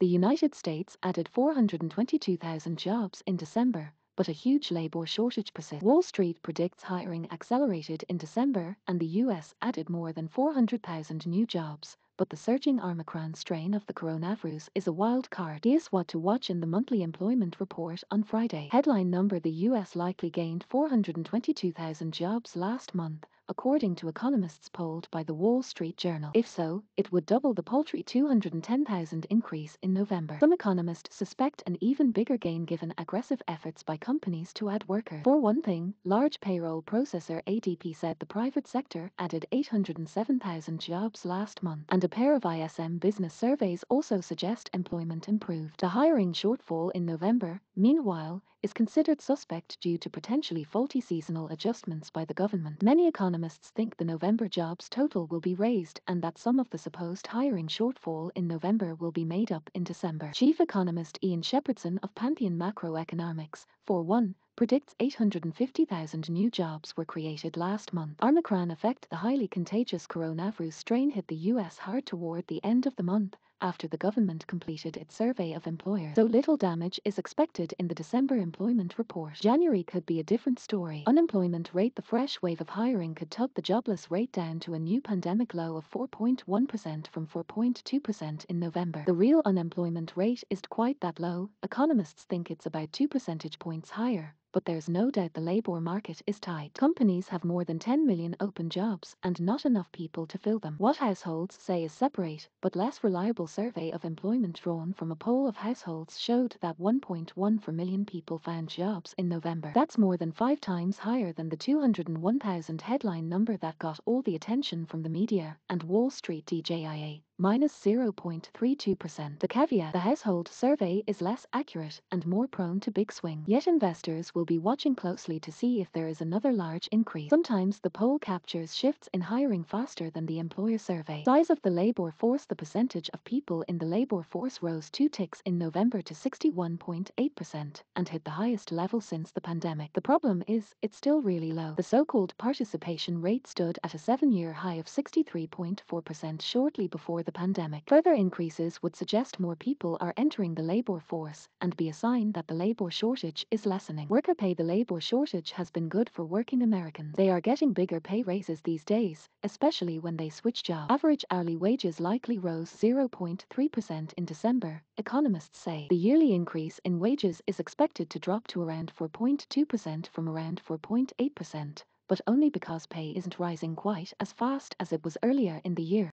The United States added 422,000 jobs in December, but a huge labor shortage persists. Wall Street predicts hiring accelerated in December, and the US added more than 400,000 new jobs. But the surging Omicron strain of the coronavirus is a wild card. Here's what to watch in the monthly employment report on Friday. Headline number: the US likely gained 422,000 jobs last month, according to economists polled by the Wall Street Journal. If so, it would double the paltry 210,000 increase in November. Some economists suspect an even bigger gain given aggressive efforts by companies to add workers. For one thing, large payroll processor ADP said the private sector added 807,000 jobs last month, and a pair of ISM business surveys also suggest employment improved. The hiring shortfall in November, meanwhile, is considered suspect due to potentially faulty seasonal adjustments by the government. Many economists think the November jobs total will be raised and that some of the supposed hiring shortfall in November will be made up in December. Chief economist Shepherdson of Pantheon Macroeconomics, for one, predicts 850,000 new jobs were created last month. Omicron effect: the highly contagious coronavirus strain hit the US hard toward the end of the month, after the government completed its survey of employers. Though little damage is expected in the December employment report, January could be a different story. Unemployment rate: the fresh wave of hiring could tug the jobless rate down to a new pandemic low of 4.1% from 4.2% in November. The real unemployment rate isn't quite that low. Economists think it's about 2 percentage points higher. But there's no doubt the labor market is tight. Companies have more than 10 million open jobs and not enough people to fill them. What households say is separate, but less reliable survey of employment drawn from a poll of households showed that 1.1 million people found jobs in November. That's more than 5 times higher than the 201,000 headline number that got all the attention from the media and Wall Street. DJIA minus 0.32%. The caveat: the household survey is less accurate and more prone to big swings. Yet investors will be watching closely to see if there is another large increase. Sometimes the poll captures shifts in hiring faster than the employer survey. Size of the labor force: the percentage of people in the labor force rose 2 ticks in November to 61.8% and hit the highest level since the pandemic. The problem is, it's still really low. The so-called participation rate stood at a 7-year high of 63.4% shortly before the pandemic. Further increases would suggest more people are entering the labor force and be a sign that the labor shortage is lessening. Worker pay: the labor shortage has been good for working Americans. They are getting bigger pay raises these days, especially when they switch jobs. Average hourly wages likely rose 0.3% in December, economists say. The yearly increase in wages is expected to drop to around 4.2% from around 4.8%, but only because pay isn't rising quite as fast as it was earlier in the year.